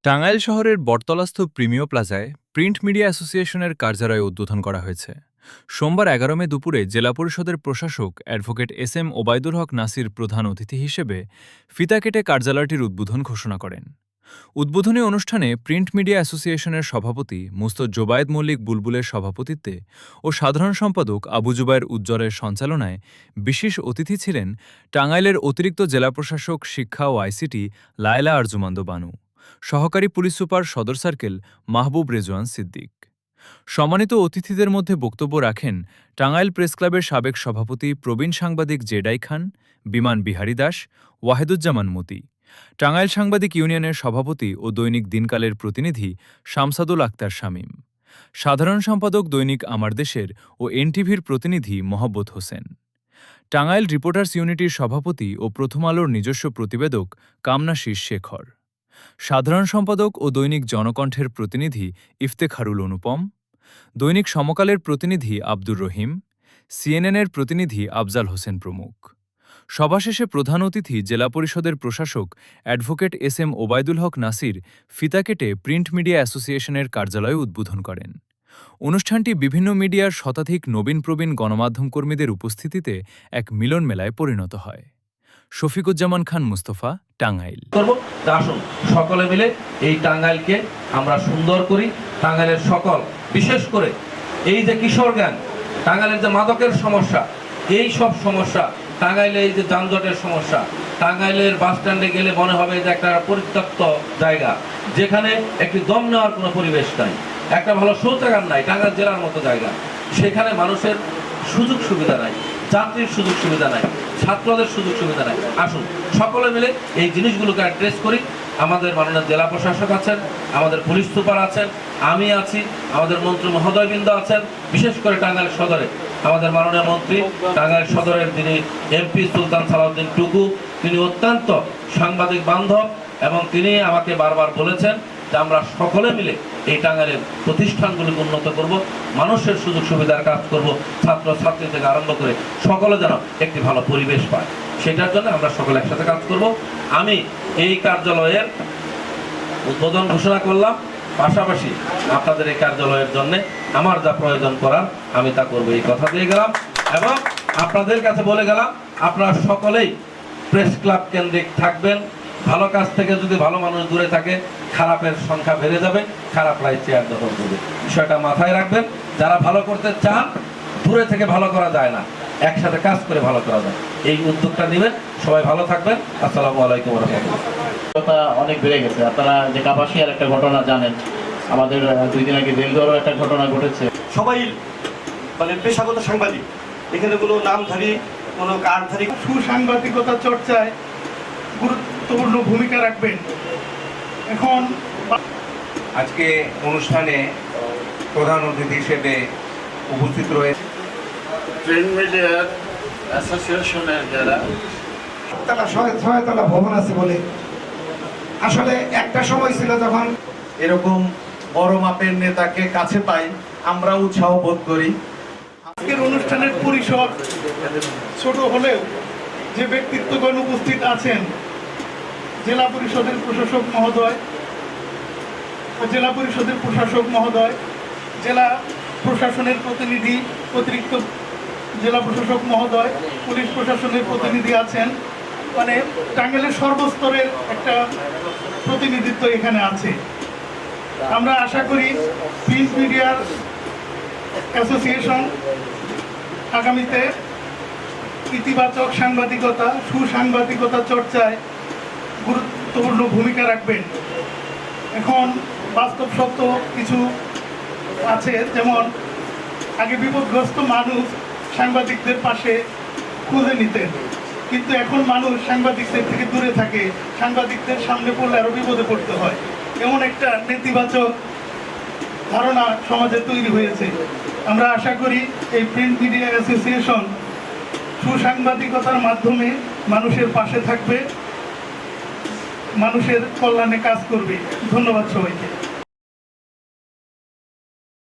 টাঙ্গাইল শহরের বটতলাস্থ প্রিমিয় প্লাজায় print media অ্যাসোসিয়েশনের কার্যালয় উদ্বোধন করা হয়েছে। সোমবার ১১ মে দুপুরে জেলা পরিষদের প্রশাসক অ্যাডভোকেট এস এম ওবায়দুল হক নাসির প্রধান অতিথি হিসেবে ফিতা কেটে কার্যালয়টির উদ্বোধন ঘোষণা করেন। উদ্বোধনী অনুষ্ঠানে প্রিন্ট মিডিয়া অ্যাসোসিয়েশনের সভাপতি মুস্তফা জোবায়েদ মল্লিক বুলবুলের সভাপতিত্বে ও সাধারণ সম্পাদক আবু জুবায়ের উজ্জ্বলের সঞ্চালনায় বিশেষ অতিথি ছিলেন টাঙ্গাইলের অতিরিক্ত জেলা প্রশাসক শিক্ষা ও আইসিটি লায়লা আরজুমান্দ বানু, সহকারী পুলিশ সুপার সদর সার্কেল মাহবুব রেজওয়ান সিদ্দিক। সম্মানিত অতিথিদের মধ্যে বক্তব্য রাখেন টাঙ্গাইল প্রেসক্লাবের সাবেক সভাপতি প্রবীণ সাংবাদিক জেডাই খান, বিমান বিহারী দাস, ওয়াহেদুজ্জামান মতি, টাঙ্গাইল সাংবাদিক ইউনিয়নের সভাপতি ও দৈনিক দিনকালের প্রতিনিধি শামসাদুল আক্তার শামীম, সাধারণ সম্পাদক দৈনিক আমার দেশের ও এনটিভির প্রতিনিধি মহব্বত হোসেন, টাঙ্গাইল রিপোর্টার্স ইউনিটির সভাপতি ও প্রথম আলোর নিজস্ব প্রতিবেদক কামনাশিস শেখর, সাধারণ সম্পাদক ও দৈনিক জনকণ্ঠের প্রতিনিধি ইফতেখারুল অনুপম, দৈনিক সমকালের প্রতিনিধি আব্দুর রহিম, সিএনএনের প্রতিনিধি আফজাল হোসেন প্রমুখ। সভা শেষে প্রধান অতিথি জেলা পরিষদের প্রশাসক অ্যাডভোকেট এস এম ওবায়দুল হক নাসির ফিতা কেটে প্রিন্ট মিডিয়া অ্যাসোসিয়েশনের কার্যালয় উদ্বোধন করেন। অনুষ্ঠানটি বিভিন্ন মিডিয়ার শতাধিক নবীন প্রবীণ গণমাধ্যম কর্মীদের উপস্থিতিতে এক মিলন মেলায় পরিণত হয়। শফিকুজ্জামান খান মুস্তফা, টাঙ্গাইল। আসুন সকলে মিলে এই টাঙ্গাইলকে আমরা সুন্দর করি। টাঙ্গাইলের সকল, বিশেষ করে এই যে কিশোর গ্যাং, টাঙ্গাইলের যে মাদকের সমস্যা, এই সব সমস্যা, টাঙ্গাইলে এই যে যানজটের সমস্যা, টাঙ্গাইলের বাস স্ট্যান্ডে গেলে মনে হবে যে একটা পরিত্যক্ত জায়গা, যেখানে একটি দম নেওয়ার কোনো পরিবেশ নাই, একটা ভালো শৌচাগার নাই, টাঙ্গাইল জেলার মতো জায়গা, সেখানে মানুষের সুযোগ সুবিধা নাই, যাত্রীর সুযোগ সুবিধা নাই, ছাত্রদের সুযোগ সুবিধা নাই। আসুন সকলে মিলে এই জিনিসগুলোকে অ্যাড্রেস করি। আমাদের মাননীয় জেলা প্রশাসক আছেন, আমাদের পুলিশ সুপার আছেন, আমি আছি, আমাদের মন্ত্রী মহোদয়বৃন্দ আছেন, বিশেষ করে টাঙ্গাইল সদরে আমাদের মাননীয় মন্ত্রী, টাঙ্গাইল সদরের যিনি এমপি সুলতান সালাউদ্দিন টুকু, তিনি অত্যন্ত সাংবাদিক বান্ধব এবং তিনি আমাকে বারবার বলেছেন যে আমরা সকলে মিলে এই টাঙ্গাইলের প্রতিষ্ঠানগুলোকে উন্নত করব, মানুষের সুযোগ সুবিধার কাজ করব, ছাত্র ছাত্রী থেকে আরম্ভ করে সকলে যেন একটি ভালো পরিবেশ পায়, সেটার জন্য আমরা সকলে একসাথে কাজ করব। আমি এই কার্যালয়ের উদ্বোধন ঘোষণা করলাম, পাশাপাশি আপনাদের এই কার্যালয়ের জন্য আমার যা প্রয়োজন করার আমি তা করব, এই কথা দিয়ে গেলাম। এবং আপনাদের কাছে বলে গেলাম, আপনারা সকলেই প্রেস ক্লাব কেন্দ্রিক থাকবেন। ভালো কাজ থেকে যদি ভালো মানুষ দূরে থাকে, খারাপের সংখ্যা বেড়ে যাবে, খারাপরাই চেয়ার দখল করবে, বিষয়টা মাথায় রাখবেন। যারা ভালো করতে চান, দূরে থেকে ভালো করা যায় না, একসাথে কাজ করে ভালো করা যায়, এই উদ্যোগটা নেবেন। সবাই ভালো থাকবেন। আসসালামু আলাইকুম ওয়া রাহমাতুল্লাহ। অনেক বেড়ে গেছে। আপনারা যে কাপাসিয়ার একটা ঘটনা জানেন, আমাদের 2 দিন আগে দেলদুয়ারও একটা ঘটনা ঘটেছে। সবাই মানে পেশাগত সাংবাদিক, এখানে কোনো নামধারী কোনো কার্ডধারী, সুসাংবাদিকতা চর্চায় গুরুত্বপূর্ণ ভূমিকা রাখবেন। এখন আজকে অনুষ্ঠানে প্রধান অতিথি হিসেবে উপস্থিত রয়েছে প্রিন্ট মিডিয়া অ্যাসোসিয়েশনের যারা ছয়তলা ভবন আছে বলে, আসলে একটা সময় ছিল যখন এরকম বড় মাপের নেতাকে কাছে পাই, আমরা উৎসাহ বোধ করি। আজকের অনুষ্ঠানের পরিসর ছোট হলেও যে ব্যক্তিত্বগণ উপস্থিত আছেন, জেলা পরিষদের প্রশাসক মহোদয়, জেলা পরিষদের প্রশাসক মহোদয়, জেলা প্রশাসনের প্রতিনিধি, অতিরিক্ত জেলা প্রশাসক মহোদয়, পুলিশ প্রশাসনের প্রতিনিধি আছেন, মানে টাঙ্গাইলের সর্বস্তরের একটা প্রতিনিধিত্ব এখানে আছে। আমরা আশা করি প্রিন্ট মিডিয়ার অ্যাসোসিয়েশন আগামীতে ইতিবাচক সাংবাদিকতা, সুসাংবাদিকতা চর্চায় গুরুত্বপূর্ণ ভূমিকা রাখবেন। এখন বাস্তব সত্য কিছু আছে, যেমন আগে বিপদগ্রস্ত মানুষ সাংবাদিকদের পাশে খুঁজে নিতেন, কিন্তু এখন মানুষ সাংবাদিকদের থেকে দূরে থাকে, সাংবাদিকদের সামনে পড়লে আরও বিপদে পড়তে হয়, এমন একটা নেতিবাচক ধারণা সমাজে তৈরি হয়েছে। আমরা আশা করি এই প্রিন্ট মিডিয়া অ্যাসোসিয়েশন সুসাংবাদিকতার মাধ্যমে মানুষের পাশে থাকবে, মানুষের কল্যাণে কাজ করবে। ধন্যবাদ সবাইকে।